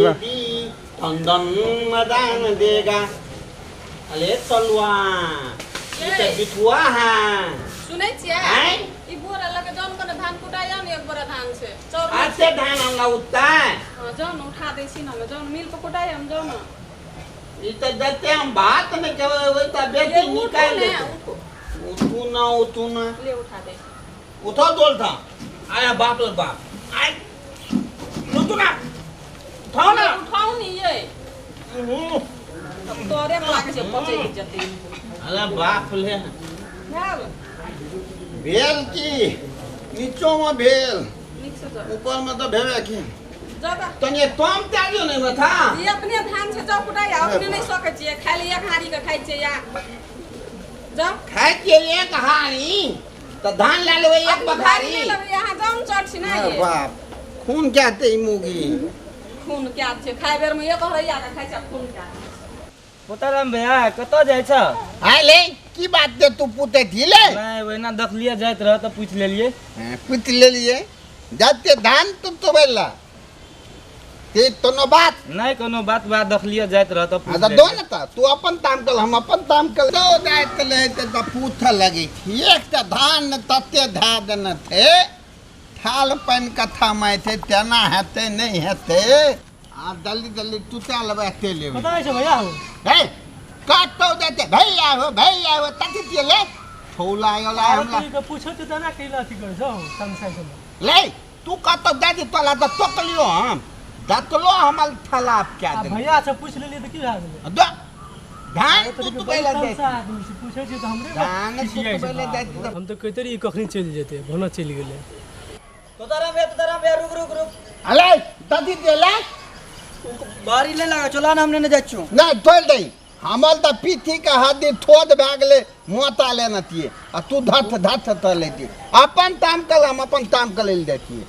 धन मदान देगा अले तलवा ई त बिठुआ है सुनै छियै हैं ई बोरा लगे जौन कोने धान कुटाया न एक बोरा धान से चौर आते धान हमरा उठता हां जौन उठा दै छी न जौन मिल पे कुटाया हम जौन ई त देते हम बात नहीं कहवे वही त बेटी निकाल ले उठू ना ले उठा दे उठो बोल था आया बाप रे बाप आई उठू ना उठाओ ना उठाओ नहीं ये तोरे में लागे से पचे जते अरे बाप ले भेल भेल की नीचो में भेल निक से जा ऊपर में तो भेवे की जगा तने तोम त्यागियो नहीं बता ये अपने धान से जाओ कुटाया अपने नहीं सके छियै खाली एक हारी के खाइ छियै या जाओ खाए के एक हारी तो धान ला लेवे एक बखारी यहाँ जाऊं चढ़ छी ना ये बाप खून कहते ई मुगी खून क्या छे खाइ बेर में एक हरैया के खाइ छ खून क्या पोताराम भैया कत जाइ छ हाय ले की बात दे तू पूछे थी ले नहीं वैना देखलिए जाइत रह त पूछ लेलिए पूछ ले लिए जाते धान तो बेला ते तो न बात नहीं कोनो बात बा देखलिए जाइत रह त पूछ आ दो न त तू अपन ताम कल हम अपन ताम कल दो जात ले त पूछ लगी थी एक त धान तते धा देन थे थाल पन कथा में थे तना हेते नहीं हेते आ जल्दी जल्दी तू त्या लबाते ले पता है भैया हो हे काटो देते भैया हो तती ते ले छोला योला हमला के पूछो त तना केला थी कर जो संसाय से ले तू काटो देती तोला त तोकलियो हम दतलो हमल थलाप क्या दे भैया से पूछ लेलिए त की भा गेलै दो धान तू पहले दे पूछे छी त हमरे धान तू पहले दे हम तो कहते रही कखनी चल जेते भना चल गेले तोताराम भैया रुक अले दादी देला बारी ले लगा चला ना हमने न जाचू नहीं तोल दे हमल त पीठी का हादी ठोद भागले मोता लेना तिए आ तू धथ धथ त लेती अपन ताम कल हम अपन ताम कल ले देती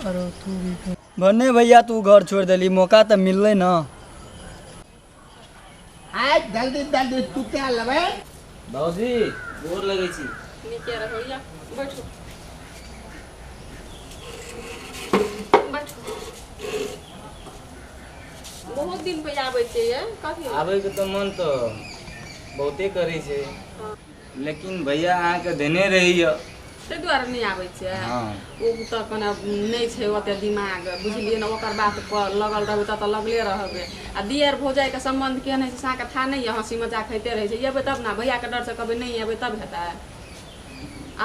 अरे तू भी भन्ने भैया तू घर छोड़ देली मौका त मिलले ना आज जल्दी जल्दी तू क्या लबे बाबूजी गोर लगै छी नीचे रहो या बैठो बैठो बहुत दिन पे आबै छै ये कथी आबै के तो मन तो बहुते करै छै लेकिन भैया अहाँ के देने रही ते द्वारा नहीं आबै छै हां ओ त कने नहीं छै ओते दिमाग बुझलिए न ओकर बात पर लगल रहबै त लगले रहबै आ दियर भौजाई के संबंध केहन छै सा के था नहीं हंसी मजाक खैते रहै छै एबै तब ना भैया के डर से कभी नहीं एबै तब हेतै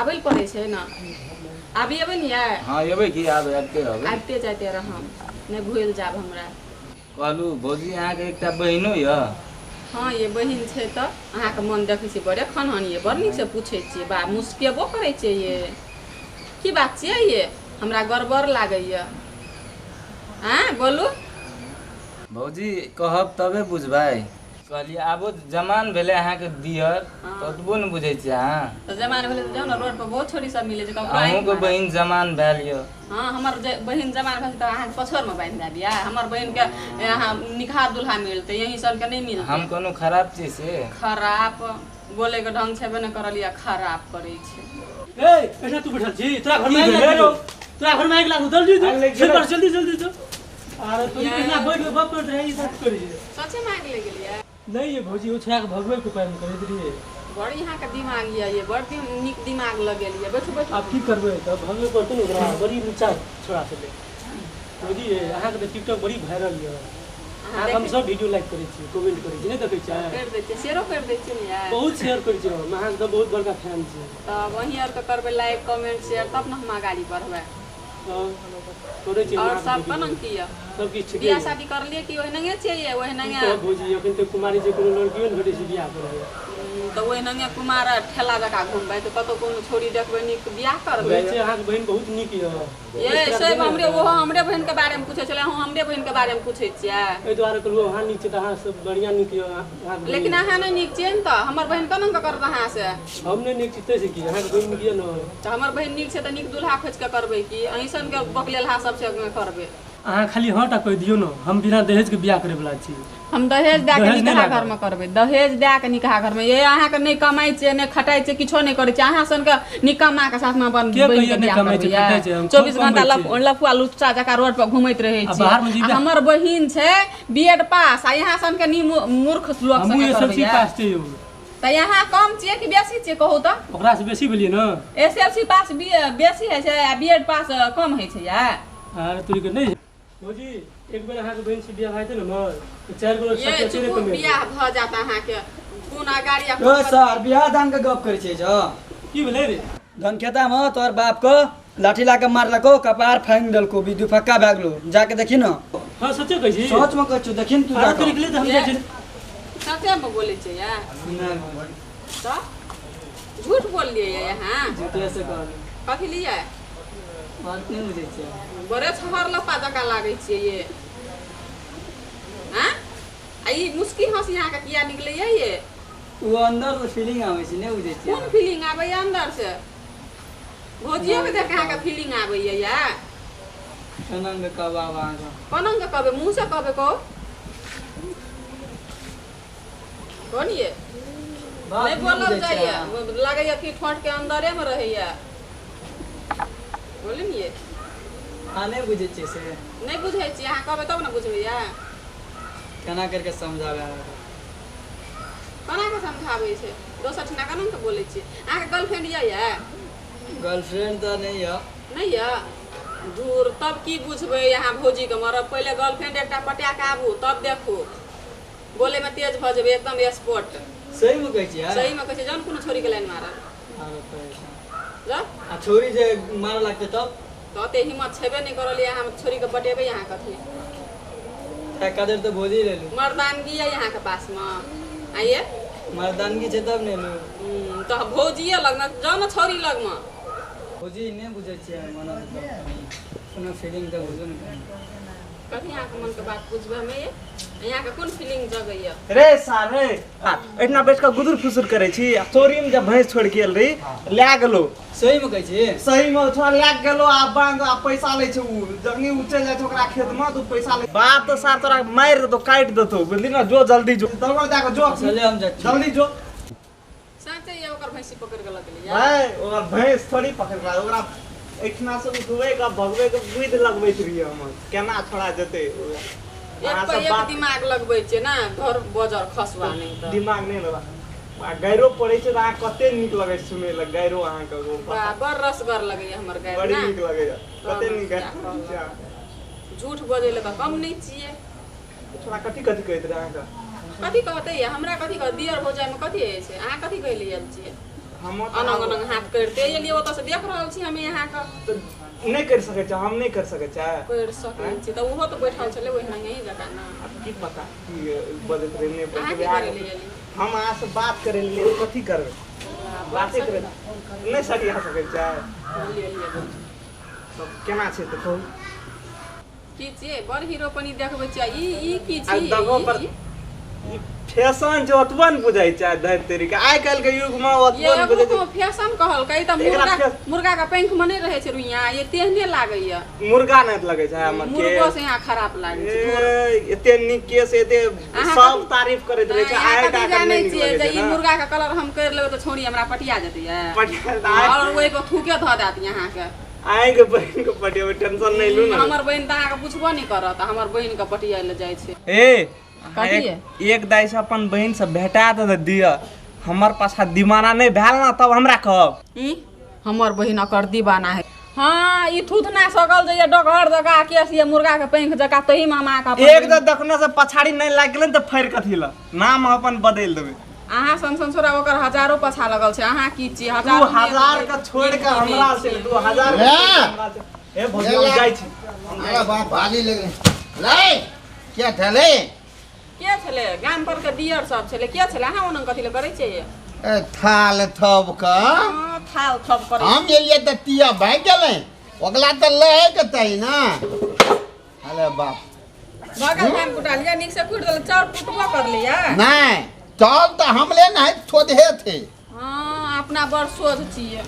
आबै पड़ै छै न आबी एबै न यार हां एबै की आबते रहबै आबते जाते रहम नहीं भूल जाब हमरा कहलू भौजी अहाँ के एकटा बहिनो य हाँ ये बहिन छै त अहाँ के मन देखै छी बड़े खनहन ये बड़ नीक से पूछै छी बा मुस्केबो करै छै ये की बात छै ये हमरा गड़बड़ लागैया हां बोलू भौजी कहब तबे बुझबै कहलिए आबो जमान भेले अहाँ के दियर ततबो न बुझै छी अहाँ त जमान भेले जाउ न रोड पर बहुत छोरी सब मिले छै अहूँ के बहिन जमान भेल य हाँ हमर बहिन जमान भेल त अहाँ पछोर में बांध दे दिया हमर बहिन के यहाँ निखार दुल्हा मिलते यही सन के नहीं मिलते हम कोनो खराब चीज से खराब बोले के ढंग छेबे न करलिया खराब करै छै ए ऐसा तू बैठल छी तोरा घर में आग लागो तोरा घर में आग लागो जल्दी जल्दी तो अरे तू इतना बैठ के बाप कर रही बात करी सच्चे मांग ले गेलिया नहीं ये भौजी ओ छाक भगवे के उपाय में करैत रहिए बड़ी यहाँ का दिमाग ये बड़ नीक दिमाग लगेलिए बैठो बैठो अब की करबे त भगवे पड़ते न ओकरा बड़ी नीचा छोड़ा से भौजी अहाँ के टिकटॉक बड़ी वायरल य अहाँ हम सब वीडियो लाइक करै छी कमेंट करै छी नहीं देखै छी कर दै छै शेयरो कर दै छै न यार बहुत शेयर करै छी हम अहाँ के बहुत बड़का फैन छी तब वहीं और के करबै लाइक कमेंट शेयर तब न हम आगाड़ी बढ़बै करै छी और सब कनन किया सब किछ ठीक बियाह शादी कर लिए कि ओहनंगे चाहिए ओहनंगे तो भौजी अखन त कुमारी जे कोनो लड़कियो न भेटै छै बियाह करे तो ओहनंगे कुमार ठेला जका घुमबै तो कतो कोनो छोरी देखबै नीक बियाह करबै वैसे अहाँ के बहन बहुत नीक य ये सब हमरे बहन के बारे में पूछे छले हम हमरे बहन के बारे में पूछे छियै एहि दुआरे कहलहुँ अहाँ नीक छै तऽ अहाँ सब बढ़िया नीक य अहाँ लेकिन अहाँ नहीं नीक छियै न त हमर बहन कनन के करत अहाँ से हम नहीं नीक छै से की अहाँ के बहन नीक य न त हमर बहन नीक छै त नीक दुल्हा खोज के करबै की अहीं सन के बकलेलहा सब से करबै अहाँ खाली हाँ टा कहि दियौ न हम बिना दहेज के बियाह करे वाला छी हम दहेज दए के दहेज नहि निकाह लागल। घर में करबै दहेज दए के निकाह घर में ये अहाँ के नहीं कमाई छै नहीं खटाई छै किछो नहीं करै छै अहाँ सन के निकम्मा के साथ में अपन के बहिन कहिया के नहि बियाह कमाइ छै, करबै खटाइ छै, हम 24 खूब घंटा कमाइ छियै। लफुआ लुच्चा जका रोड पर घुमैत रहै आ छी बाहर में जीबे- हमर बहिन छै बीएड पास आ यहाँ सन के मूर्ख लोक हमहूँ संगे एसएलसी करबै पास छै यौ त यहाँ कम छियै कि बेसी छियै कहू त ओकरा से बेसी भेलियै न एसएलसी पास बेसी है छै आ बीएड पास कम है छै या अरे तोरी के नहीं भौजी एक बेर अहाँके बहन से बियाह भए जेतै न हमर तो 4 गो ये सत्य चेरे चुप कमे बियाह भ जात अहाँ के कोन अगाड़ी ओ सर बियाह दान के गप करै छै जो की भेलै रे धन खेता में तोर बाप को लाठी ला के मारलको कपार फांग देलको बिदु फक्का भए गेलो जाके देखी न हाँ सच्चे कहै छी सोच में कहै देखी न तू अरे जाके तोरी के लिए तो हम ये- जाइ छी सचे में बोले छै या तो झूठ बोल लिए यहाँ झूठे से कहल कथी लिए बात नहीं बुझै छै बड़े छहर लपा जका लागै छियै ये हाँ आ ई मुस्की हंसी यहाँ के किया निकले ये वो अंदर से फीलिंग आवे छै नहीं बुझै छै कोन फीलिंग आबै अंदर से भोजियो के देख अहाँ के फीलिंग आबै या सनंग कबाब आगा पनंग के कहबै मुंह से कहबै को कोन ये बात नहीं नहीं बोलल बुझै छै जाइए लागैया कि ठोंठ के अंदरे में रहैया बोली ये आ नहीं बुझै छै से नहीं बुझै छी अहाँ कहबै तब ने बुझबै या केना करके समझावे कोना के समझाबै छै दोसर ठिना केना के बोलै छी अहाँ के गर्लफ्रेंड या गर्लफ्रेंड तो नहीं है नहीं या दूर तब की बुझबै यहाँ भौजी के मरब पहले गर्लफ्रेंड एकटा पटा के आबू तब देखू बोले में तेज भ जेबै एकदम स्पॉट सही में कहै छियै सही में कहै छै जौन कोनो छोरी के लाइन मारब आरो कहै छै जा आ छोरी जे मार लागते तब तो ओते हिम्मत छेबे नहीं करलियै हम छोरी के पटेबै यहाँ कथी कदर तो बोली ले लू मर्दानगी है यहाँ के पास में आइए मर्दानगी छै तब नहीं लू तो भौजिए लगना जाओ छोरी लग में खोजी नहीं बुझै छियै मना कोनो फीलिंग तो बुझो नहीं कथी यहाँ के मन के बात बुझबै हमे ये यहाँ के कोन फीलिंग जगैया रे सारे एतना बैठ के गुदुर फुसुर करे छी आ चोरी में जब भैंस छोड़ गेल रही लै गेलो सही में कहै छी सही में थोड़ा लै गेलो आ बांग आ पैसा ले छै उ जखनी उ चल जाय छै ओकरा खेत में तो पैसा ले बाप तो सार तोरा मार देतो काट देतो बुझली ना जो जल्दी जो दौड़ जाके जो चले हम जाइ छी जल्दी जो साँचे ये ओकर भैंसी पकड़ के लगलियै भाई ओकरा भैंस थोड़ी पकड़ ला ओकरा एठना से उठबै के भगबै के बुध लगबैत रहिए हम केना छोड़ा जेतै एक अहाँ पर सब एक बात दिमाग लगबै छै ना घर बजर खसवा नहीं तो दिमाग नहीं लगा आ गैरो पड़े छै त अहाँ कते नीक लगे छै सुनै ल गैरो अहाँ के बा बड़ रसगर लगैया हमर गाय बड़ी ना नीक लगैया कते तब नीक क्या कहब। झूठ बजै ले त कम नहीं छियै थोड़ा कथी कथी कहैत रहे अहाँके कथी कहतै हमरा कथी कह दियर हो जाय में कथी है छै अहाँ कथी कह लिए छियै हम अनंग अनंग हाथ करते एलियै ओतऽ से देख रहल छी हमे यहाँ के नहीं कर सकै छै हम नहीं कर सकै छै कर सकै छी त ओहो त बैठल छलै ओहिना यही जका ना अब की पता की बजैत रहे नहीं अहाँ बजैत की रहे करे लिए हम अहाँ से बात करे लिए कथी करबै बाते करे नहीं सरिया सकै छै सब केना छै त कहू की छियै बड़ हीरो पनि देखबै छियै ई की आ छी दगो पर ई फैशन जो ओतबा न बुझाइ छै धर तेरी के आइ काल्हि के युग में ये ओतबा न बुझाइ एगो फैशन कहल कई त एकरा मुर्गा फैशन- मुर्गा के पंख में नहीं रहे छै रुइया ये तेहने लागैया छै मुर्गा नहीं लगे छै हमर के मुर्गो से यहाँ खराब लागै छै एते नीक केस एते अहाँ सब कथी- तारीफ करैत रहे छै यहाँ आइ कथी काल्हि जानै नहीं नीक छियै लगे जे छै ई ना मुर्गा के कलर हम कर लेबै त छोड़ी हमरा पटिया जेतै ये पटिया आइ और ओहि पर थूके ध देत यहाँ के आइ के बहन के पटिया टेंशन नहीं लू ना हमर बहन त अहाँ के पूछबो नहीं करत हमर बहन के पटिया ले जाइ छै ए कथी एक दाई से अपन बहन से भेटा दे दिया हमर पाछा दीवाना नहीं भेल ना तब हमरा कहब ई हमर बहिन अकर दीवाना है हाँ ई थूथना सकल जे डगर जका केस ये मुर्गा के पंख जका तही में हम आके एक जब देखने से पछाड़ी नहीं लाग गेलै त फेर कथी ला नाम अपन बदल देबै अहाँ संसोरा ओकर हजारों पछा लगल छै अहाँ की छी 2000 का छोड़ के हमरा से 2000 ए भौजी हम जाइ छी अरे बाप भाली लगे लै क्या ठले के छले गाम पर के दियर सब छले के छले अहाँ ओनन कथि ले करै छै ए थाल थब का हाँ, थाल थप करै हम एलिए त तिया भाग गेलै ओकला त लै के तई ना अरे बाप बगल धान कुटा लिया निक से कुट देल चाउर कुटबो कर लिया नहीं तब तो हमले नहीं थोड़े थे हाँ अपना बड़ सोच छिए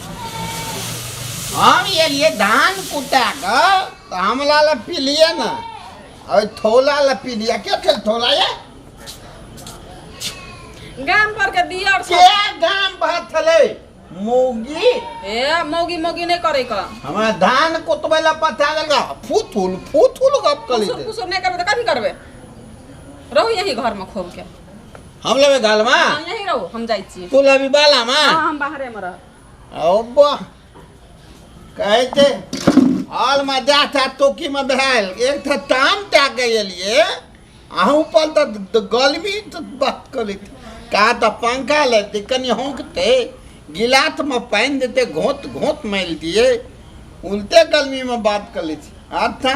हम ये लिए धान कुटा का तो हमला ला पी लिए ना और थोला ला पी लिया क्या चल थोला ये गाम पर के दियर से क्या गाम बात थले मोगी ए मौगी मौगी नहीं करे का हमारा धान कुटबेला पता लगा फूथुल गप कली कुसुर कुसुर नहीं करबे तो कथी करबे रहो यही घर में खोब के हम लेवे गाल में हां यही रहो हम जाई छी तू लबी बाला में हां हम बाहरे में रह ओबा कहते हाल में जाता तोकी में भेल एक था ताम ता गइलिए आहू पर तो गर्मी तो बात करी का तो पंखा लेते कनी होंकते गिलास में पानी देते घोट घोट मैल दिए उल्टे गर्मी में बात कर ली थी अच्छा